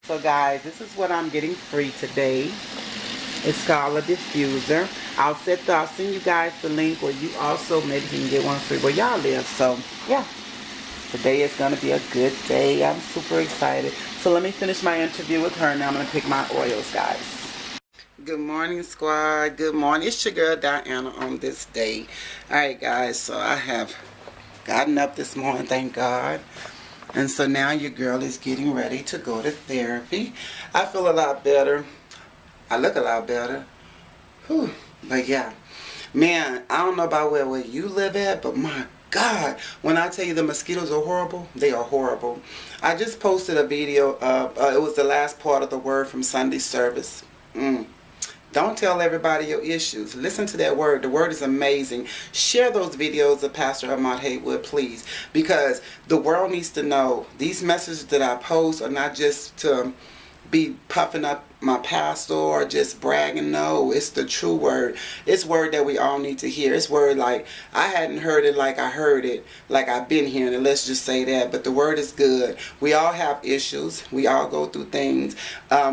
So guys, this is what I'm getting free today. It's called a diffuser. I'll send you guys the link where you also maybe can get one free where y'all live. So yeah, today is gonna be a good day. I'm super excited. So let me finish my interview with her. Now I'm gonna pick my oils, guys. Good morning, squad. Good morning. It's your girl Diana on this day. Alright guys, so I have gotten up this morning, thank God. And so now your girl is getting ready to go to therapy. I feel a lot better. I look a lot better. Whew. But yeah, man, I don't know about where you live at, but my God, when I tell you the mosquitoes are horrible, they are horrible. I just posted a video of, it was the last part of the word from Sunday service. Don't tell everybody your issues. Listen to that word. The word is amazing. Share those videos of Pastor Ahmad Haywood, please. Because the world needs to know these messages that I post are not just to be puffing up my pastor or just bragging. No, it's the true word. It's word that we all need to hear. It's word like I hadn't heard it like I heard it, like I've been hearing it. Let's just say that. But the word is good. We all have issues. We all go through things.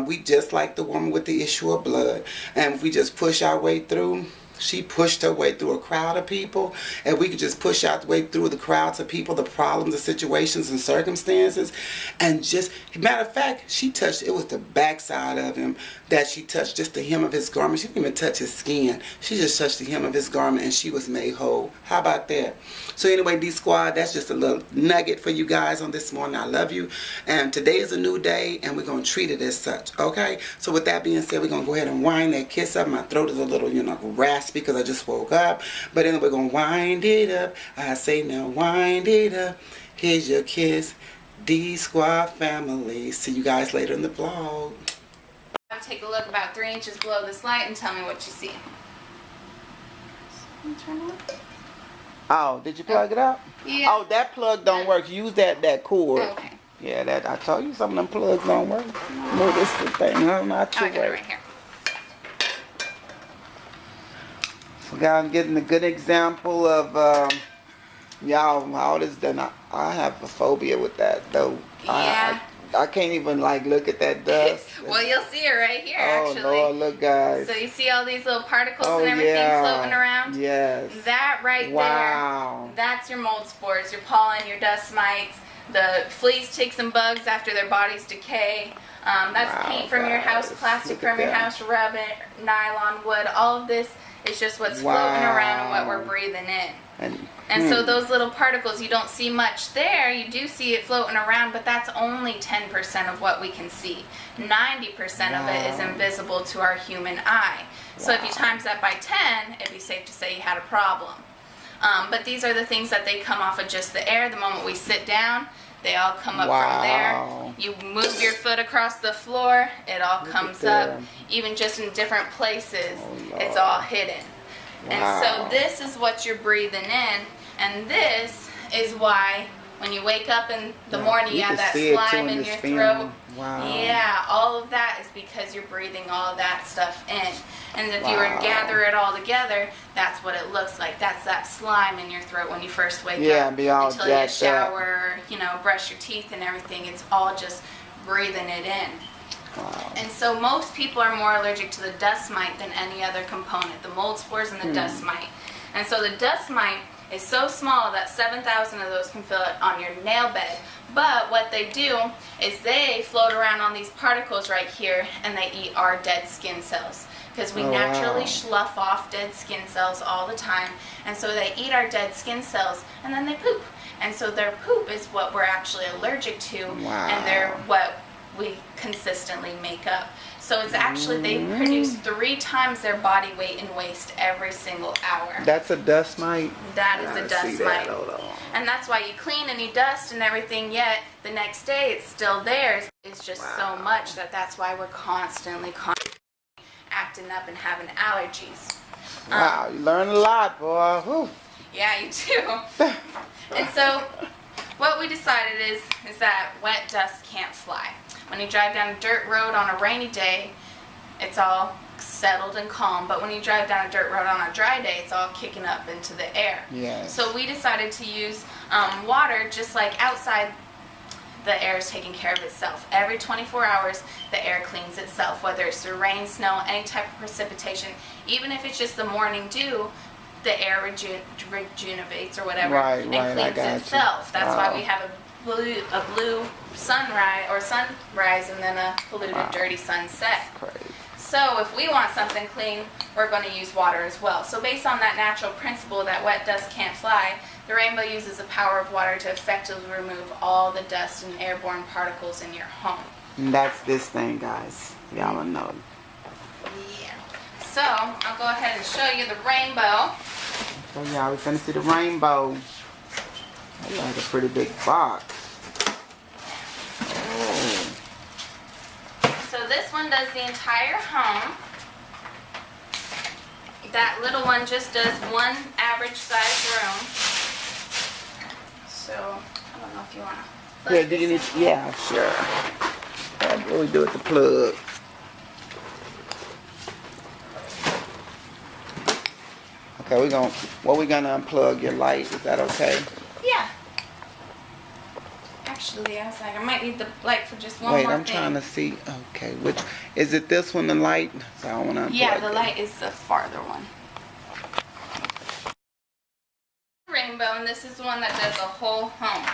We just like the woman with the issue of blood. And if we just push our way through, she pushed her way through a crowd of people, and we could just push our way through the crowds of people, the problems, the situations and circumstances, and just, matter of fact, she touched, it was the backside of him that she touched, just the hem of his garment. She didn't even touch his skin. She just touched the hem of his garment, and she was made whole. How about that? So anyway, D-Squad, that's just a little nugget for you guys on this morning. I love you, and today is a new day, and we're going to treat it as such, okay? So with that being said, we're going to go ahead and wind that kiss up. My throat is a little, raspy because I just woke up. But then we're going to wind it up. I say now wind it up. Here's your kiss. D-Squad family. See you guys later in the vlog. Take a look about 3 inches below this light and tell me what you see. Turn it up. Oh, did you plug it up? Yeah. Oh, that plug don't work. Use that cord. Okay. Yeah, that I told you some of them plugs don't work. No, this is the thing. No, not too I got it right here. So guys, I'm getting a good example of y'all, all this done. I have a phobia with that though. Yeah. I can't even look at that dust. Well, you'll see it right here, oh, actually. Oh Lord, look guys. So you see all these little particles and everything floating around? Yes. That right there, that's your mold spores, your pollen, your dust mites, the fleas, ticks, and bugs after their bodies decay. That's paint from your house, plastic from your house, rubber, nylon, wood. All of this is just what's floating around and what we're breathing in. And so those little particles, you don't see much there. You do see it floating around, but that's only 10% of what we can see. 90% of it is invisible to our human eye. So if you times that by 10, it'd be safe to say you had a problem. But these are the things that they come off of just the air. The moment we sit down, they all come up from there. You move your foot across the floor, it all comes up. Even just in different places, it's all hidden. And so this is what you're breathing in, and this is why when you wake up in the morning you have that slime in your throat. Yeah, all of that is because you're breathing all of that stuff in. And if you were to gather it all together, that's what it looks like. That's that slime in your throat when you first wake up. Until you shower, brush your teeth and everything. It's all just breathing it in. And so most people are more allergic to the dust mite than any other component, the mold spores and the dust mite. And so the dust mite is so small that 7,000 of those can fit on your nail bed. But what they do is they float around on these particles right here, and they eat our dead skin cells. Because we naturally slough off dead skin cells all the time. And so they eat our dead skin cells, and then they poop. And so their poop is what we're actually allergic to, and they're what we consistently make up. So it's actually, they produce 3 times their body weight in waste every single hour. That's a dust mite? That is a dust mite. And that's why you clean and you dust and everything, yet the next day it's still there. It's just so much that's why we're constantly acting up and having allergies. Wow, you learn a lot, boy. Whew. Yeah, you do. And so what we decided is that wet dust can't fly. When you drive down a dirt road on a rainy day, it's all settled and calm. But when you drive down a dirt road on a dry day, it's all kicking up into the air. Yes. So we decided to use water just like outside the air is taking care of itself. Every 24 hours, the air cleans itself, whether it's through rain, snow, any type of precipitation. Even if it's just the morning dew, the air rejuvenates or whatever and cleans itself. That's why we have a blue sunrise and then a polluted, dirty sunset. So if we want something clean, we're going to use water as well. So based on that natural principle that wet dust can't fly, the rainbow uses the power of water to effectively remove all the dust and airborne particles in your home. And that's this thing, guys. Y'all know. Yeah. So I'll go ahead and show you the rainbow. So y'all, we're going to see the rainbow. That's like a pretty big box. Oh. So this one does the entire home. That little one just does one average size room. So I don't know if you want to. Yeah, do you need? Yeah, sure. That's what we do with the plug. Okay, we're gonna unplug your light. Is that okay? Yeah. Actually, I was like, I might need the light for just one more thing. Wait, I'm trying to see. Okay, which is it? This one, the light? So I don't want to unplug. Yeah, the light is the farther one. Rainbow, and this is the one that does the whole home.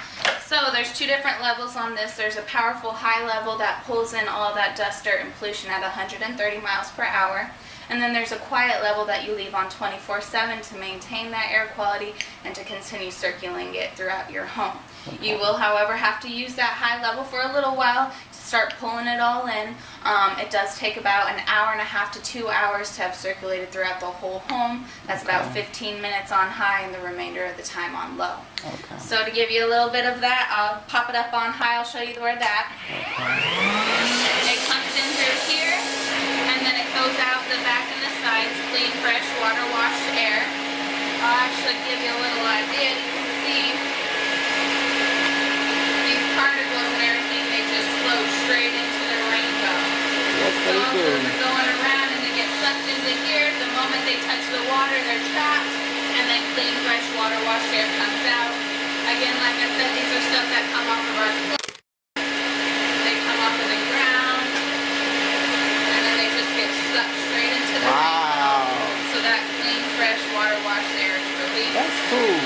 So there's two different levels on this. There's a powerful high level that pulls in all that dust, dirt, and pollution at 130 miles per hour. And then there's a quiet level that you leave on 24/7 to maintain that air quality and to continue circulating it throughout your home. Okay. You will, however, have to use that high level for a little while to start pulling it all in. It does take about an hour and a half to 2 hours to have circulated throughout the whole home. That's about 15 minutes on high and the remainder of the time on low. Okay. So to give you a little bit of that, I'll pop it up on high. I'll show you where that. Okay. It comes in through here, and then it goes out the back and the sides, clean, fresh, water-washed air. I'll actually give you a little idea. You can see these particles and everything, they just flow straight into the rainbow. Yes, so if they're going around and they get sucked into here, the moment they touch the water, they're trapped, and then clean, fresh, water-washed air comes out. Again, like I said, these are stuff that come off of our clothes. They come off of the ground, and then they just get sucked straight into the rainbow. So that clean, fresh, water-washed air is released. That's cool.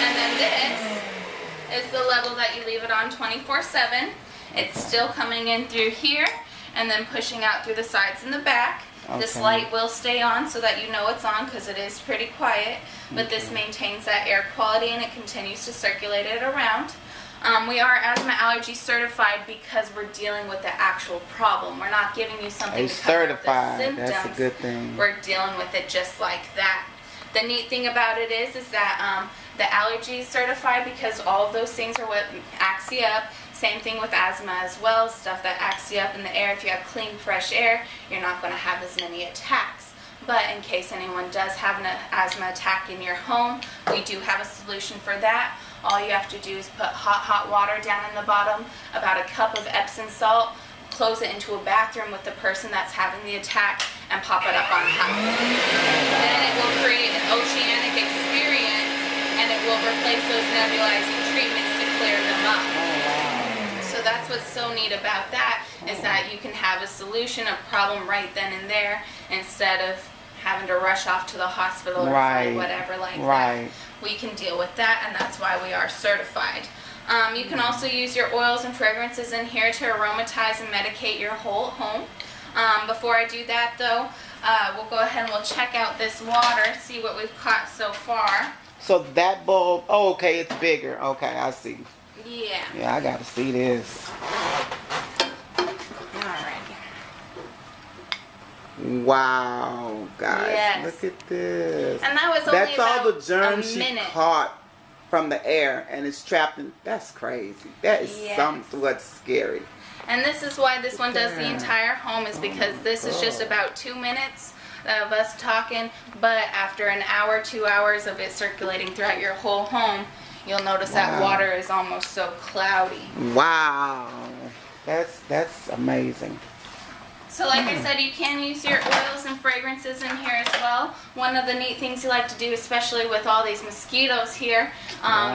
And then this is the level that you leave it on 24/7. It's still coming in through here and then pushing out through the sides and the back. Okay. This light will stay on so that you know it's on because it is pretty quiet, but this maintains that air quality and it continues to circulate it around. We are asthma allergy certified because we're dealing with the actual problem. We're not giving you something to cover up the symptoms. That's a good thing. We're dealing with it just like that. The neat thing about it is that the allergy is certified because all of those things are what acts you up. Same thing with asthma as well, stuff that acts you up in the air. If you have clean, fresh air, you're not going to have as many attacks. But in case anyone does have an asthma attack in your home, we do have a solution for that. All you have to do is put hot water down in the bottom, about a cup of Epsom salt, close it into a bathroom with the person that's having the attack, and pop it up on top. Then it will create an oceanic experience, and it will replace those nebulizing treatments to clear them up. So that's what's so neat about that, is that you can have a solution, a problem right then and there, instead of having to rush off to the hospital or find whatever like that. We can deal with that, and that's why we are certified. You can also use your oils and fragrances in here to aromatize and medicate your whole home. Before I do that though, we'll go ahead and we'll check out this water, see what we've caught so far. So that bulb, oh, okay, it's bigger. Okay, I see. Yeah. Yeah, I gotta see this. Alright. Wow, guys, yes. Look at this. And that was only That's about all the germs a she minute. caught from the air, and it's trapped in. That's crazy. That is somewhat scary. And this is why this one does the entire home, is because this is just about 2 minutes of us talking, but after an hour, 2 hours of it circulating throughout your whole home, you'll notice that water is almost so cloudy. Wow, that's amazing. So like I said, you can use your oils and fragrances in here as well. One of the neat things you like to do, especially with all these mosquitoes here,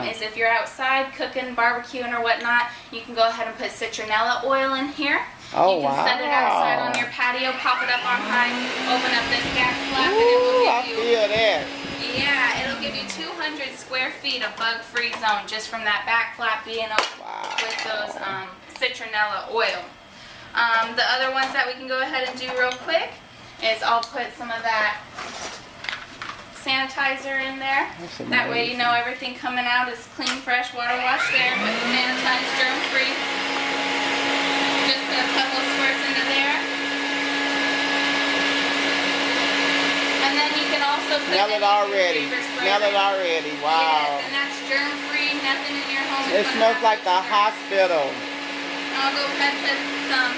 is if you're outside cooking, barbecuing or whatnot, you can go ahead and put citronella oil in here. Oh, you can set it outside on your patio, pop it up on high, open up this gas flap, and it will give you... I feel that. Yeah, it'll give you 200 square feet of bug-free zone just from that back flap being open with those citronella oil. The other ones that we can go ahead and do real quick is I'll put some of that sanitizer in there. That way you know everything coming out is clean, fresh, water wash there, but sanitized, germ-free. Just put a couple squirts into there. And then you can also put smell it already. Smell it already. Wow. Yes, and that's germ-free, nothing in your home. It smells like the hospital. I'll go ahead and put some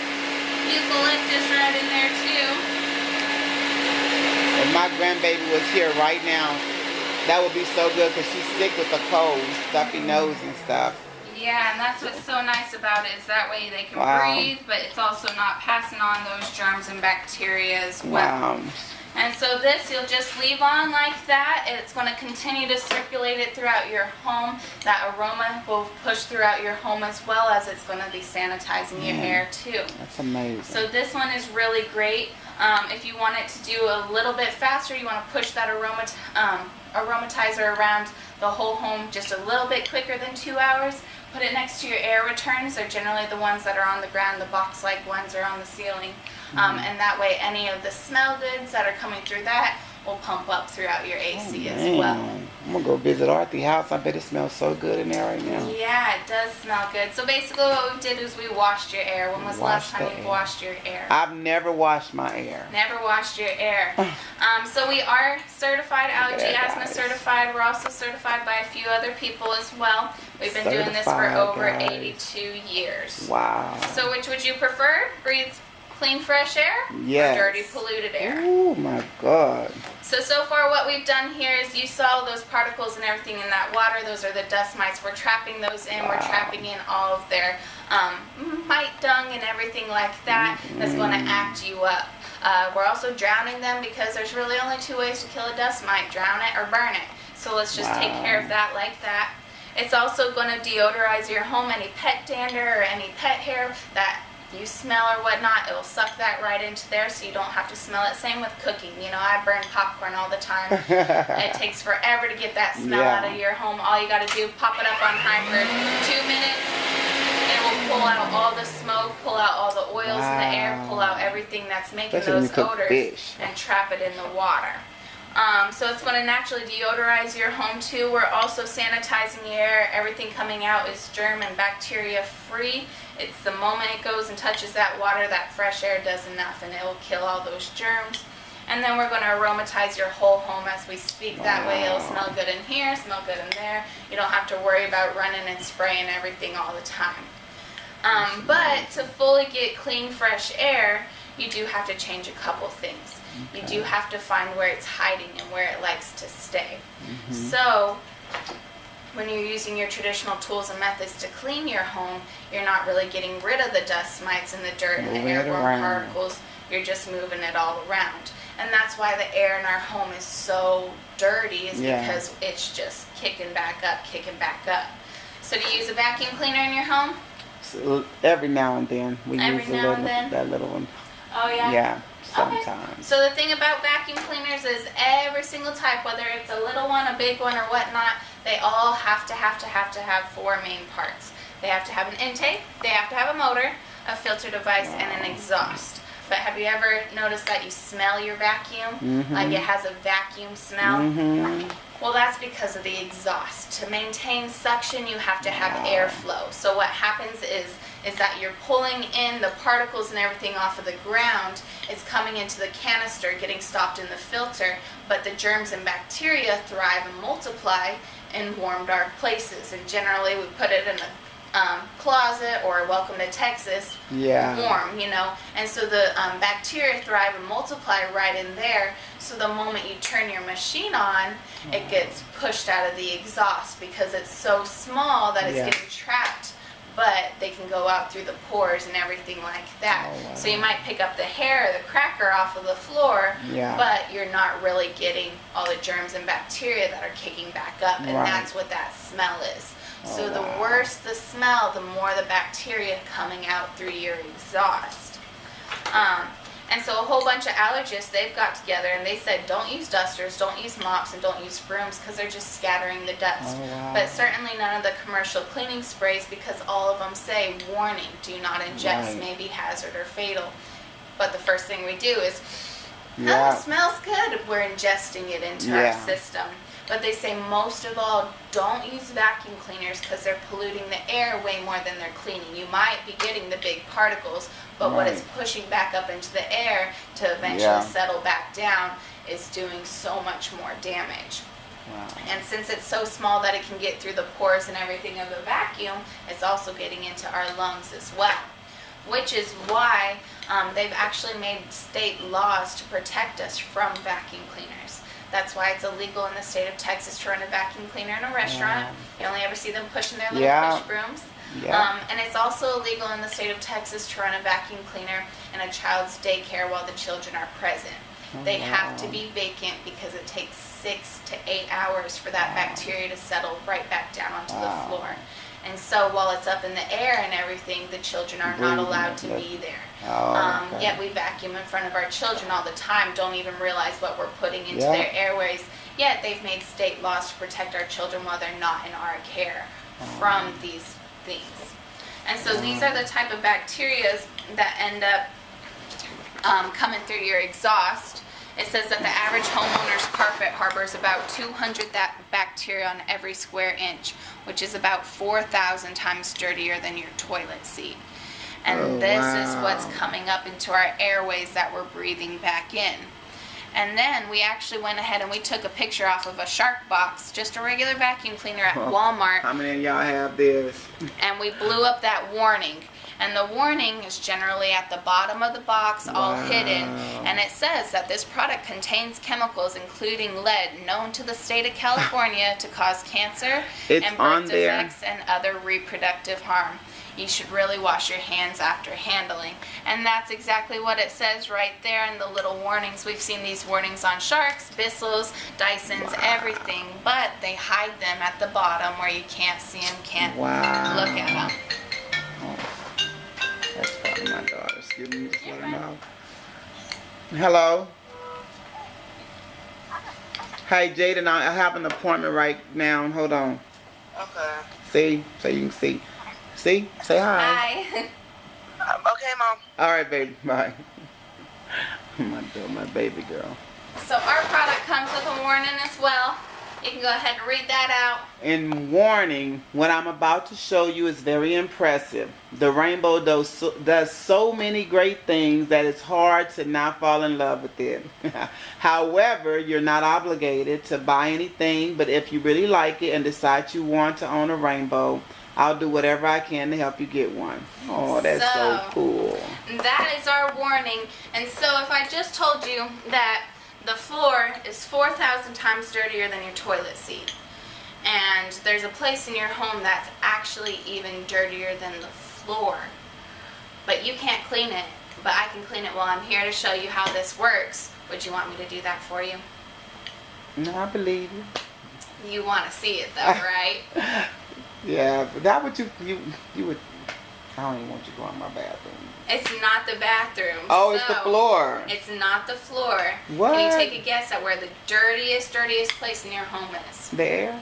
eucalyptus right in there too. If my grandbaby was here right now, that would be so good because she's sick with a cold, stuffy nose and stuff. Yeah, and that's what's so nice about it is that way they can breathe, but it's also not passing on those germs and bacteria as well. And so this you'll just leave on like that. It's going to continue to circulate it throughout your home. That aroma will push throughout your home as well as it's going to be sanitizing your hair too. That's amazing. So this one is really great. If you want it to do a little bit faster, you want to push that aromatizer around the whole home just a little bit quicker than 2 hours. Put it next to your air returns. They're generally the ones that are on the ground. The box-like ones are on the ceiling. And that way any of the smell goods that are coming through that will pump up throughout your AC as well. I'm going to go visit Arthy's house. I bet it smells so good in there right now. Yeah, it does smell good. So basically what we did is we washed your air. When was the last time you washed your air? I've never washed my air. Never washed your air. So we are certified, allergy asthma certified. We're also certified by a few other people as well. We've been doing this for over 82 years. Wow. So which would you prefer? Breathe clean, fresh air? Yes. Or dirty, polluted air? Oh my God. So far what we've done here is you saw those particles and everything in that water. Those are the dust mites. We're trapping those in. We're trapping in all of their mite dung and everything like that that's going to act you up. We're also drowning them because there's really only 2 ways to kill a dust mite. Drown it or burn it. So let's just take care of that like that. It's also going to deodorize your home. Any pet dander or any pet hair that you smell or whatnot, it'll suck that right into there so you don't have to smell it. Same with cooking. You know, I burn popcorn all the time. It takes forever to get that smell out of your home. All you got to do, pop it up on high for 2 minutes. It will pull out all the smoke, pull out all the oils in the air, pull out everything that's making those odors and trap it in the water. So it's going to naturally deodorize your home too. We're also sanitizing your air. Everything coming out is germ and bacteria free. It's the moment it goes and touches that water, that fresh air does enough and it will kill all those germs. And then we're going to aromatize your whole home as we speak. That way it'll smell good in here, smell good in there. You don't have to worry about running and spraying everything all the time. But to fully get clean, fresh air, you do have to change a couple things. You do have to find where it's hiding and where it likes to stay. So when you're using your traditional tools and methods to clean your home, you're not really getting rid of the dust mites and the dirt and the airborne particles. You're just moving it all around. And that's why the air in our home is so dirty, is because it's just kicking back up, kicking back up. So do you use a vacuum cleaner in your home? So every now and then we use that little one. Oh yeah? Yeah, sometimes. Okay. So the thing about vacuum cleaners is every single type, whether it's a little one, a big one, or whatnot, they all have to have 4 main parts. They have to have an intake, they have to have a motor, a filter device, and an exhaust. But have you ever noticed that you smell your vacuum? Like it has a vacuum smell? Well, that's because of the exhaust. To maintain suction, you have to have airflow. So what happens is that you're pulling in the particles and everything off of the ground. It's coming into the canister, getting stopped in the filter, but the germs and bacteria thrive and multiply in warm, dark places. And generally, we put it in a closet or welcome to Texas, warm, you know. And so the bacteria thrive and multiply right in there. So the moment you turn your machine on, it gets pushed out of the exhaust because it's so small that it's getting trapped but they can go out through the pores and everything like that. Oh, wow. So you might pick up the hair or the cracker off of the floor, Yeah. but you're not really getting all the germs and bacteria that are kicking back up, and Right. that's what that smell is. So the wow. worse the smell, the more the bacteria coming out through your exhaust. And so a whole bunch of allergists, they've got together and they said, don't use dusters, don't use mops, and don't use brooms because they're just scattering the dust. Oh, wow. But certainly none of the commercial cleaning sprays, because all of them say, warning, do not ingest, Right. may be hazard or fatal. But the first thing we do is, Yeah. it smells good. We're ingesting it into our system. But they say most of all, don't use vacuum cleaners because they're polluting the air way more than they're cleaning. You might be getting the big particles, but what it's pushing back up into the air to eventually settle back down is doing so much more damage. Wow. And since it's so small that it can get through the pores and everything of the vacuum, it's also getting into our lungs as well. Which is why they've actually made state laws to protect us from vacuum cleaners. That's why it's illegal in the state of Texas to run a vacuum cleaner in a restaurant. You only ever see them pushing their little push brooms. And it's also illegal in the state of Texas to run a vacuum cleaner in a child's daycare while the children are present. They have to be vacant because it takes 6 to 8 hours for that bacteria to settle right back down onto the floor. And so while it's up in the air and everything, the children are not allowed to be there. Yet we vacuum in front of our children all the time, don't even realize what we're putting into their airways. Yet they've made state laws to protect our children while they're not in our care from these things. And so these are the type of bacteria that end up coming through your exhaust. It says that the average homeowner's carpet harbors about 200 bacteria on every square inch, which is about 4,000 times dirtier than your toilet seat. And this is what's coming up into our airways that we're breathing back in. And then we actually went ahead and we took a picture off of a Shark box, just a regular vacuum cleaner at Walmart. How many of y'all have this? And we blew up that warning. And the warning is generally at the bottom of the box, all hidden. And it says that this product contains chemicals, including lead, known to the state of California to cause cancer and birth defects and other reproductive harm. You should really wash your hands after handling. And that's exactly what it says right there in the little warnings. We've seen these warnings on Sharks, Bissell's, Dyson's, everything. But they hide them at the bottom where you can't see them, can't look at them. That's probably my daughter. Excuse me, just let her know. Hello. Hey, Jaden, I have an appointment right now. Hold on. Okay. See? So you can see. See? Say hi. Hi. Okay, Mom. All right, baby. Bye. my baby girl. So our product comes with a warning as well. You can go ahead and read that out. In warning, what I'm about to show you is very impressive. The rainbow does so many great things that it's hard to not fall in love with it. However, you're not obligated to buy anything, but if you really like it and decide you want to own a rainbow, I'll do whatever I can to help you get one. Oh, that's so cool. That is our warning. And so if I just told you that the floor is 4,000 times dirtier than your toilet seat, and there's a place in your home that's actually even dirtier than the floor, but you can't clean it, but I can clean it while I'm here to show you how this works. Would you want me to do that for you? No, I believe you. You want to see it though, right? Yeah, but that would you would. I don't even want you to go in my bathroom. It's not the bathroom. Oh, it's the floor. It's not the floor. What? Can you take a guess at where the dirtiest place in your home is? The air?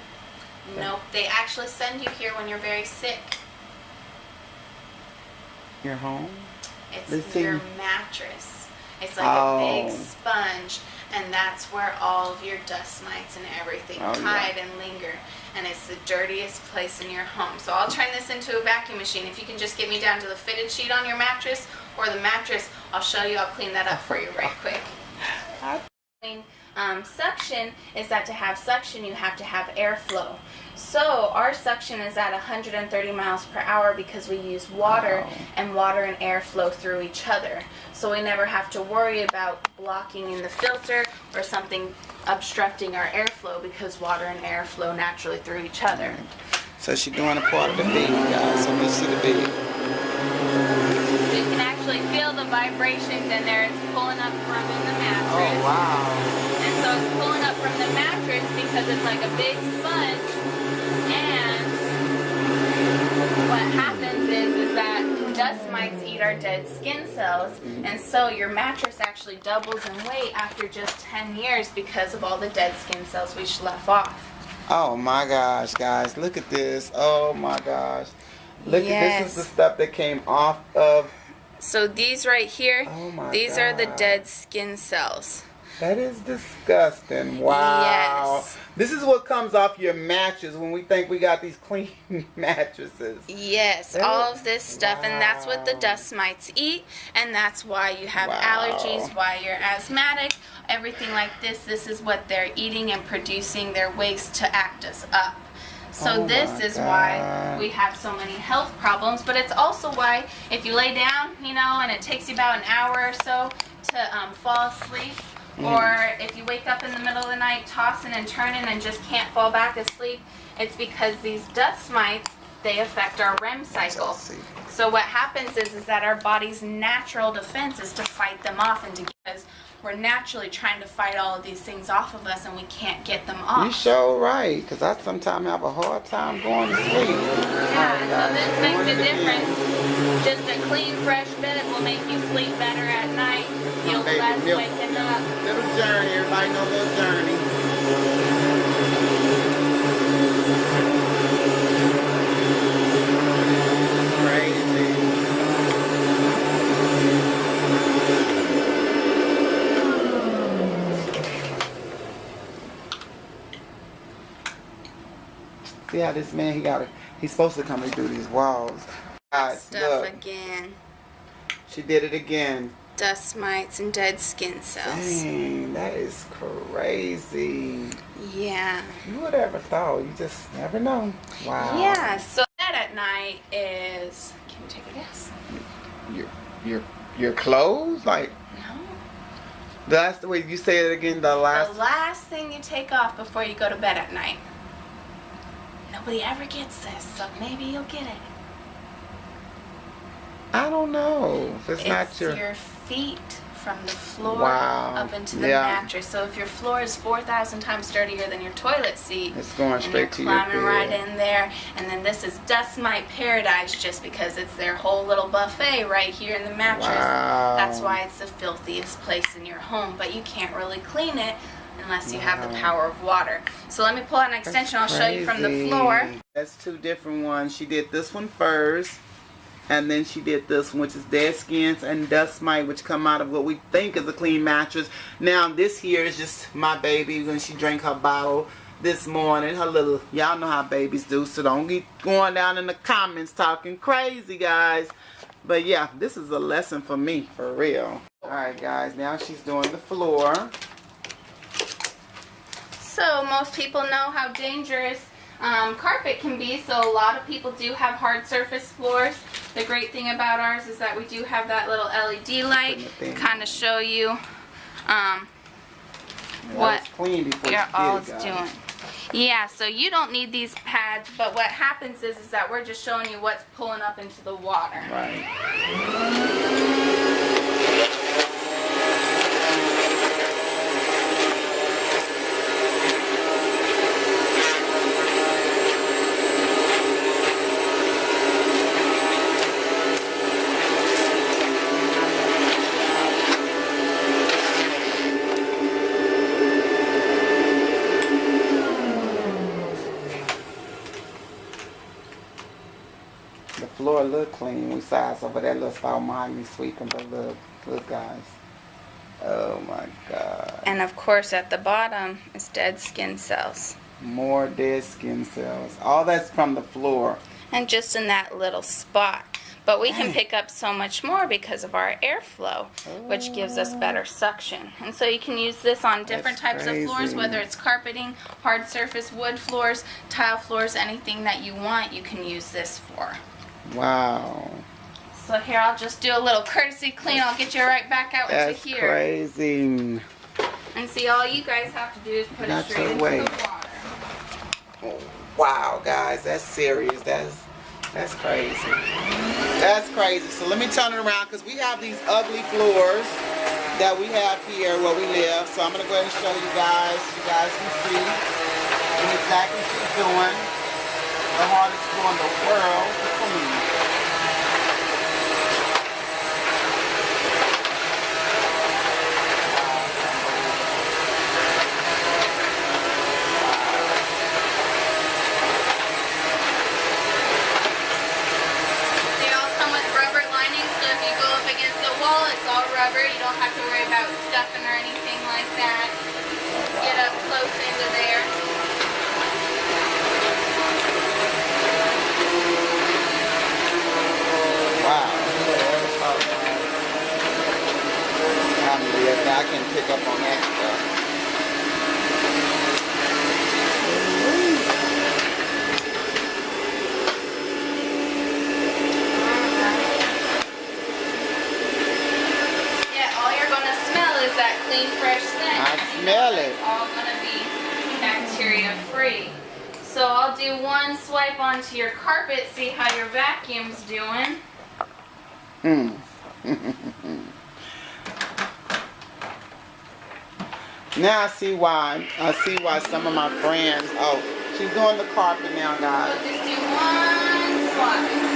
Nope. They actually send you here when you're very sick. Your home? It's your mattress. It's like a big sponge, and that's where all of your dust mites and everything hide and linger. And it's the dirtiest place in your home. So I'll turn this into a vacuum machine. If you can just get me down to the fitted sheet on your mattress or the mattress, I'll show you. I'll clean that up for you right quick. Suction is that to have suction, you have to have airflow. So our suction is at 130 miles per hour because we use water, and water and air flow through each other. So we never have to worry about blocking in the filter or something obstructing our airflow because water and air flow naturally through each other. So she's doing a part of the bed, guys. So let's see the bed. So you can actually feel the vibrations in there. It's pulling up from in the mattress. Oh, wow. And so it's pulling up from the mattress because it's like a big sponge. And what happens is that dust mites eat our dead skin cells. And so your mattress actually doubles in weight after just 10 years because of all the dead skin cells we left off. Oh my gosh, guys, look at this. Oh my gosh. Look at this is the stuff that came off of. So these right here, these are the dead skin cells. That is disgusting. Wow. Yes. This is what comes off your mattress when we think we got these clean mattresses. Yes, all of this stuff, and that's what the dust mites eat, and that's why you have allergies, why you're asthmatic, everything like this. This is what they're eating and producing their waste to act us up. So this is why we have so many health problems, but it's also why if you lay down, you know, and it takes you about an hour or so to fall asleep, or if you wake up in the middle of the night tossing and turning and just can't fall back asleep, it's because these dust mites, they affect our REM cycle. So what happens is that our body's natural defense is to fight them off, and because we're naturally trying to fight all of these things off of us and we can't get them off. You sure right, because I sometimes have a hard time going to sleep. Yeah, so this makes a difference. Just a clean, fresh bed will make you sleep better at night. You'll less waking up. Little journey, everybody know little journey. See how this man, he's supposed to come and do these walls. Guys, Stuff look. again. She did it again. Dust mites and dead skin cells. Dang, that is crazy. Yeah. You would ever thought? You just never know. Wow. Yeah, so that at night is, can you take a guess? Your clothes? Like, No. that's the way you say it again, the last thing you take off before you go to bed at night. Nobody ever gets this, so maybe you'll get it. I don't know. If it's not your feet from the floor Wow. up into the mattress. So if your floor is 4,000 times dirtier than your toilet seat, it's going straight to your climbing bed. right in there. And then this is dust mite paradise just because it's their whole little buffet right here in the mattress. Wow. That's why it's the filthiest place in your home, but you can't really clean it unless you have the power of water. So let me pull out an extension. I'll show you from the floor. That's two different ones. She did this one first, and then she did this one, which is dead skins and dust mite, which come out of what we think is a clean mattress. Now this here is just my baby when she drank her bottle this morning. Her little, y'all know how babies do, so don't get going down in the comments talking crazy, guys. But yeah, this is a lesson for me, for real. Alright guys, now she's doing the floor. So most people know how dangerous carpet can be, so a lot of people do have hard surface floors. The great thing about ours is that we do have that little LED light, kind of show you what your all's doing. Yeah, so you don't need these pads, but what happens is that we're just showing you what's pulling up into the water. Right. The floor look clean. We size over that little spot mahogany sweeping, but look guys. Oh my God. And of course at the bottom is dead skin cells. More dead skin cells. All that's from the floor. And just in that little spot. But we can pick up so much more because of our airflow, which gives us better suction. And so you can use this on different types of floors, whether it's carpeting, hard surface wood floors, tile floors, anything that you want, you can use this for. Wow. So here, I'll just do a little courtesy clean. I'll get you right back out into here. That's crazy. And see, all you guys have to do is put it straight into the water. Wow, guys, that's serious. That's crazy. That's crazy. So let me turn it around because we have these ugly floors that we have here where we live. So I'm gonna go ahead and show you guys. You guys can see exactly what she's doing. The hardest floor in the world to clean. Rubber, you don't have to worry about stuffing or anything like that. Get up close into there. Wow. I can pick up on that stuff. That clean, fresh scent. I smell it. It's all going to be bacteria free. So I'll do one swipe onto your carpet, see how your vacuum's doing. Now I see why. I see why some of my friends. Oh, she's doing the carpet now, guys. So just do one swipe.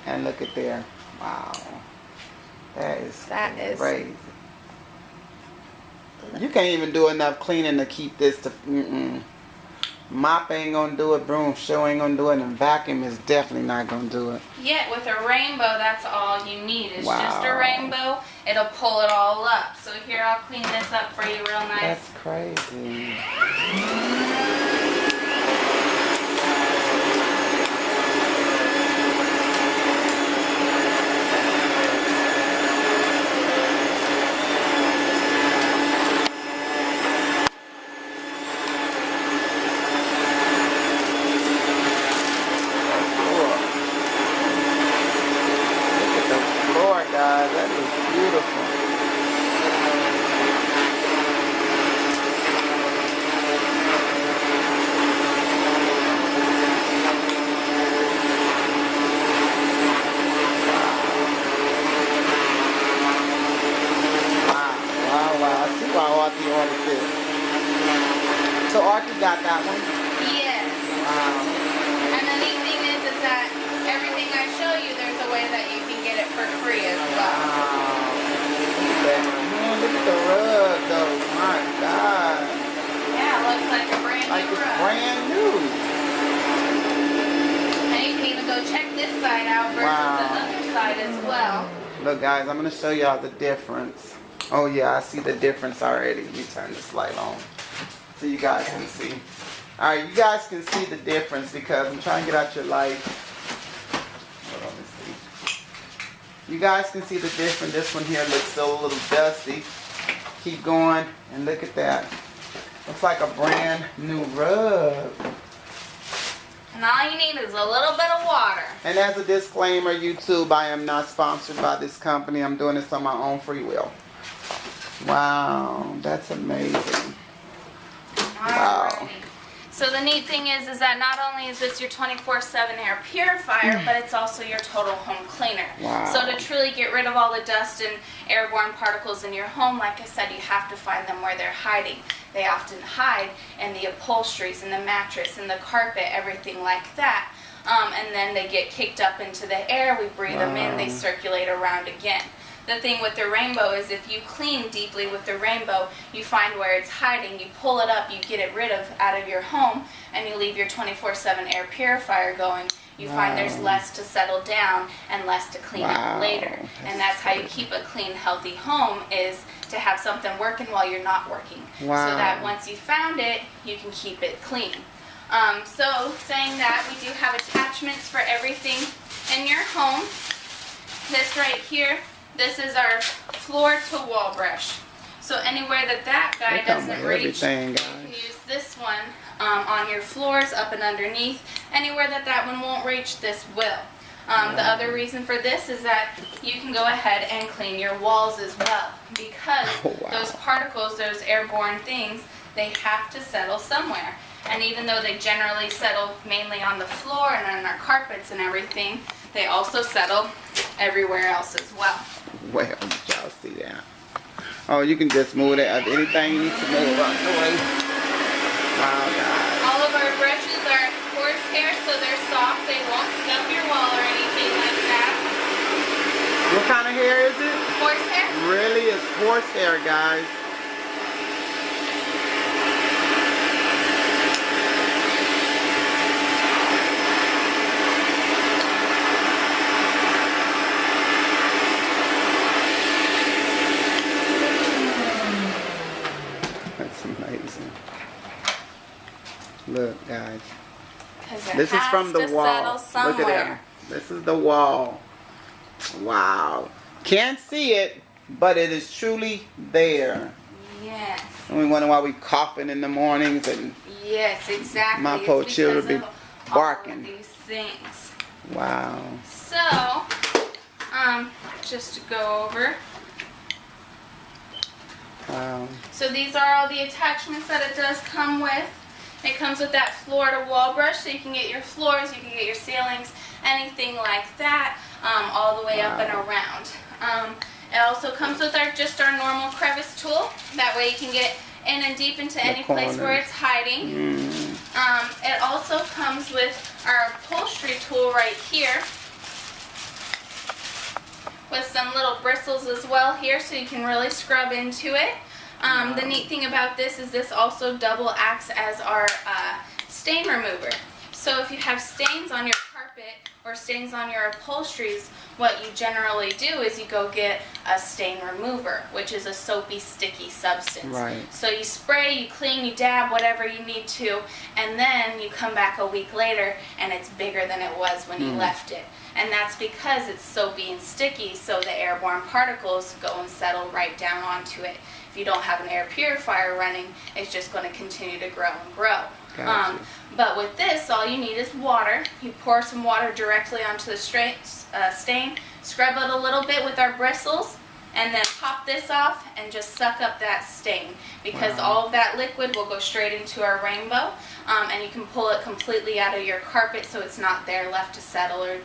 And look at there. Wow. That is crazy. You can't even do enough cleaning to keep this to Mop ain't gonna do it, broom sure ain't gonna do it, and vacuum is definitely not gonna do it. Yeah, with a rainbow, that's all you need. It's just a rainbow. It'll pull it all up. So here, I'll clean this up for you real nice. That's crazy. So Archie got that one? Yes. Wow. And the neat thing is that everything I show you, there's a way that you can get it for free as well. Wow. Look at the rug though. My God. Yeah, it looks like a brand new rug. Like it's brand new. And you can even go check this side out versus the other side as well. Look guys, I'm going to show y'all the difference. Oh yeah, I see the difference already. Let me turn this light on so you guys can see. Alright, you guys can see the difference because I'm trying to get out your light. Hold on, let's see. You guys can see the difference. This one here looks still a little dusty. Keep going and look at that. Looks like a brand new rug. And all you need is a little bit of water. And as a disclaimer, YouTube, I am not sponsored by this company. I'm doing this on my own free will. Wow, that's amazing. Wow. So the neat thing is that not only is this your 24/7 air purifier, but it's also your total home cleaner. Wow. So to truly get rid of all the dust and airborne particles in your home, like I said, you have to find them where they're hiding. They often hide in the upholsteries, in the mattress, in the carpet, everything like that. And then they get kicked up into the air, we breathe them in, they circulate around again. The thing with the rainbow is if you clean deeply with the rainbow, you find where it's hiding, you pull it up, you get it rid of out of your home, and you leave your 24/7 air purifier going. You find there's less to settle down and less to clean up later. And that's how you keep a clean, healthy home, is to have something working while you're not working. So that once you found it, you can keep it clean. So saying that, we do have attachments for everything in your home. This right here, this is our floor-to-wall brush. So anywhere that guy doesn't reach, you can use this one on your floors, up and underneath. Anywhere that one won't reach, this will. The other reason for this is that you can go ahead and clean your walls as well, because those particles, those airborne things, they have to settle somewhere. And even though they generally settle mainly on the floor and on our carpets and everything, they also settle everywhere else as well. Well, did y'all see that? Oh, you can just move that. Anything you need to move out the way. Wow, guys. All of our brushes are horsehair, so they're soft. They won't scuff your wall or anything like that. What kind of hair is it? Horsehair? Really? It's horsehair, guys. That's amazing. Look, guys. This is from the wall. Look at that. This is the wall. Wow. Can't see it, but it is truly there. Yes. And we wonder why we coughing in the mornings and yes, exactly. my poor children be barking. All of these things. Wow. So, just to go over. Wow. So these are all the attachments that it does come with. It comes with that floor to wall brush, so you can get your floors, you can get your ceilings, anything like that, all the way up and around. It also comes with just our normal crevice tool. That way you can get in and deep into any place where it's hiding. It also comes with our upholstery tool right here, with some little bristles as well here, so you can really scrub into it. The neat thing about this is this also double acts as our stain remover. So if you have stains on your carpet or stains on your upholsteries, what you generally do is you go get a stain remover, which is a soapy, sticky substance. Right. So you spray, you clean, you dab, whatever you need to, and then you come back a week later and it's bigger than it was when you left it. And that's because it's soapy and sticky, so the airborne particles go and settle right down onto it. If you don't have an air purifier running, it's just going to continue to grow and grow. Gotcha. But with this, all you need is water. You pour some water directly onto the stain, scrub it a little bit with our bristles, and then pop this off and just suck up that stain, because all of that liquid will go straight into our rainbow, and you can pull it completely out of your carpet so it's not there left to settle or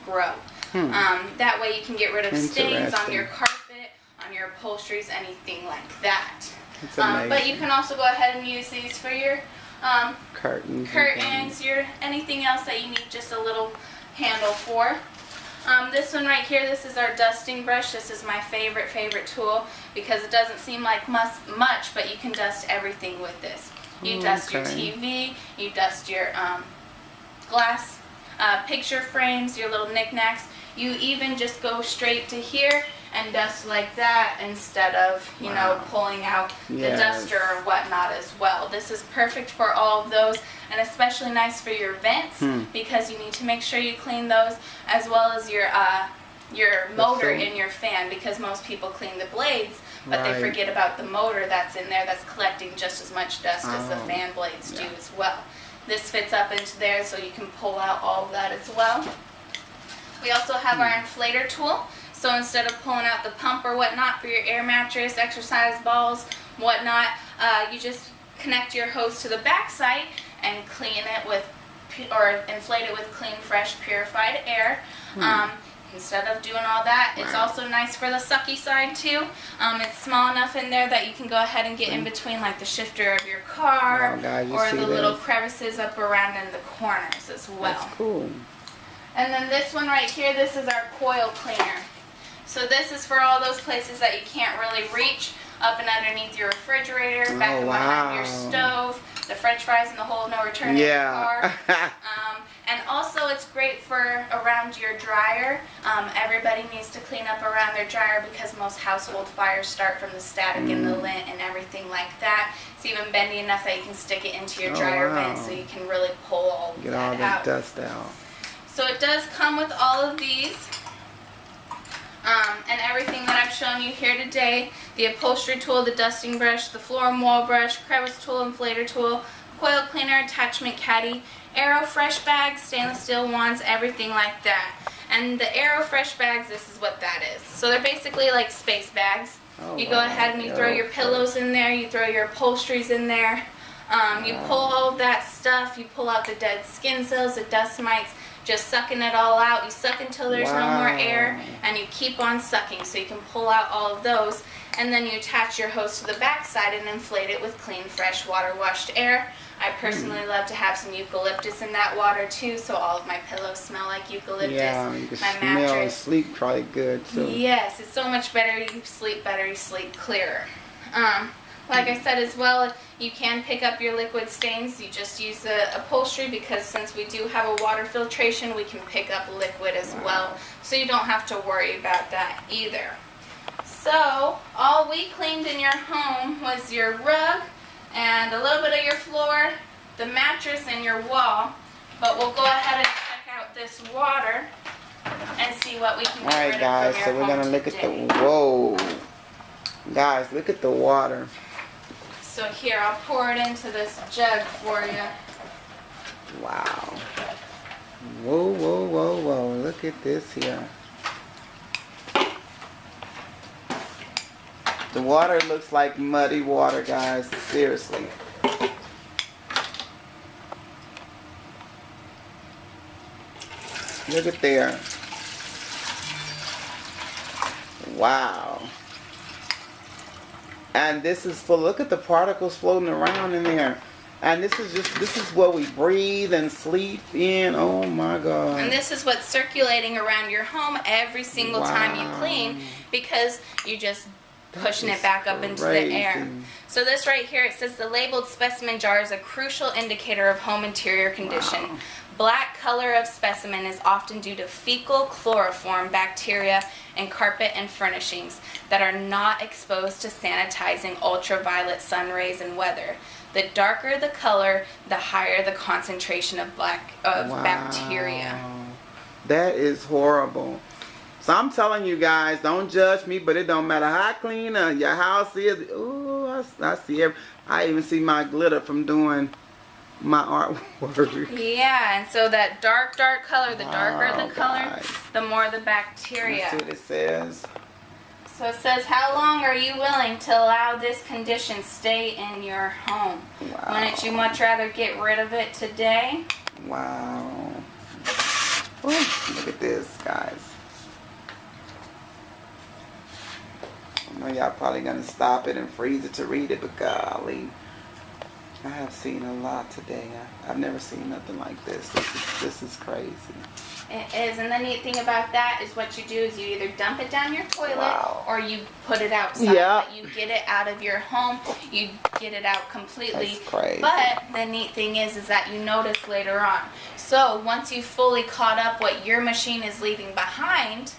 grow. That way you can get rid of stains on your carpet, on your upholsteries, anything like that. But you can also go ahead and use these for your curtains, your anything else that you need just a little handle for. This one right here, this is our dusting brush. This is my favorite tool because it doesn't seem like much, but you can dust everything with this. You dust your TV, you dust your glass picture frames, your little knickknacks. You even just go straight to here and dust like that instead of, you know, pulling out the duster or whatnot as well. This is perfect for all of those, and especially nice for your vents because you need to make sure you clean those, as well as your motor in your fan, because most people clean the blades, but they forget about the motor that's in there that's collecting just as much dust as the fan blades do as well. This fits up into there so you can pull out all of that as well. We also have our inflator tool. So instead of pulling out the pump or whatnot for your air mattress, exercise balls, whatnot, you just connect your hose to the back side and clean it with, or inflate it with clean, fresh, purified air. Instead of doing all that, it's also nice for the sucky side too. It's small enough in there that you can go ahead and get in between like the shifter of your car or the little crevices up around in the corners as well. That's cool. And then this one right here, this is our coil cleaner. So this is for all those places that you can't really reach, up and underneath your refrigerator, back and behind your stove, the french fries and the whole no return in the car. And also it's great for around your dryer. Everybody needs to clean up around their dryer because most household fires start from the static and the lint and everything like that. It's even bendy enough that you can stick it into your dryer vent so you can really pull all of that out. Get all the dust out. So it does come with all of these. And everything that I've shown you here today, the upholstery tool, the dusting brush, the floor and wall brush, crevice tool, inflator tool, coil cleaner, attachment caddy, Aero fresh bags, stainless steel wands, everything like that. And the AeroFresh bags, this is what that is. So they're basically like space bags. Oh, you go ahead and you throw your pillows in there, you throw your upholsteries in there. You pull all of that stuff, you pull out the dead skin cells, the dust mites, just sucking it all out. You suck until there's no more air, and you keep on sucking so you can pull out all of those. And then you attach your hose to the back side and inflate it with clean, fresh, water-washed air. I personally love to have some eucalyptus in that water too, so all of my pillows smell like eucalyptus. Yeah, you can my smell and mattress. sleep probably good too. Yes, it's so much better. You sleep better, you sleep clearer. Like I said as well, you can pick up your liquid stains. You just use the upholstery because since we do have a water filtration, we can pick up liquid as well. So you don't have to worry about that either. So all we cleaned in your home was your rug and a little bit of your floor, the mattress, and your wall. But we'll go ahead and check out this water and see what we can get rid of from your Alright guys, so we're going to look at the, whoa. Guys, look at the water. So here, I'll pour it into this jug for you. Wow. Whoa, whoa, whoa, whoa. Look at this here. The water looks like muddy water, guys. Seriously. Look at there. Wow. And this is full. Look at the particles floating around in there. And this is what we breathe and sleep in. Oh my God. And this is what's circulating around your home every single time you clean, because you just pushing it back up into the air. So this right here, it says the labeled specimen jar is a crucial indicator of home interior condition. Wow. Black color of specimen is often due to fecal chloroform bacteria in carpet and furnishings that are not exposed to sanitizing ultraviolet sun rays and weather. The darker the color, the higher the concentration of bacteria. That is horrible. So I'm telling you guys, don't judge me, but it don't matter how clean your house is. Ooh, I see I even see my glitter from doing my artwork. Yeah, and so that dark color, the darker the color, the more the bacteria. Let's see what it says. So it says, how long are you willing to allow this condition stay in your home? Wow. Wouldn't you much rather get rid of it today? Wow. Ooh, look at this, guys. I know y'all probably gonna stop it and freeze it to read it, but golly, I have seen a lot today. I've never seen nothing like this. This is crazy. It is, and the neat thing about that is what you do is you either dump it down your toilet or you put it outside. Yeah. But you get it out of your home, you get it out completely. That's crazy. But the neat thing is that you notice later on. So once you've fully caught up what your machine is leaving behind,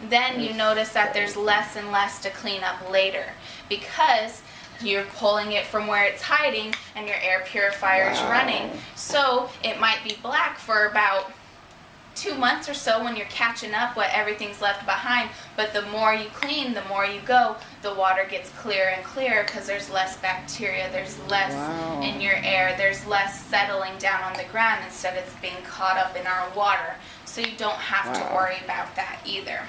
then you notice that there's less and less to clean up later, because you're pulling it from where it's hiding and your air purifier is running. So it might be black for about 2 months or so when you're catching up what everything's left behind, but the more you clean, the more you go, the water gets clearer and clearer because there's less bacteria, there's less in your air, there's less settling down on the ground instead it's being caught up in our water. So you don't have to worry about that either.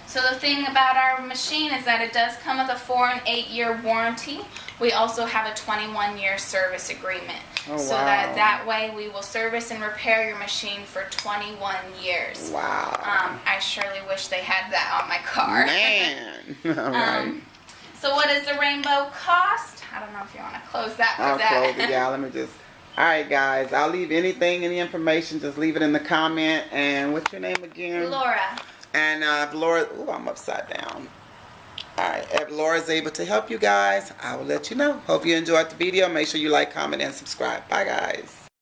So the thing about our machine is that it does come with a 4- and 8-year warranty. We also have a 21-year service agreement. So that way we will service and repair your machine for 21 years. Wow. I surely wish they had that on my car. Man. All right. So what does the rainbow cost? I don't know if you want to close that for I'll that. close it, y'all. Let me just... Alright, guys. I'll leave anything, any information, just leave it in the comment. And what's your name again? Laura. And if Laura... Ooh, I'm upside down. Alright, if Laura's able to help you guys, I will let you know. Hope you enjoyed the video. Make sure you like, comment, and subscribe. Bye, guys.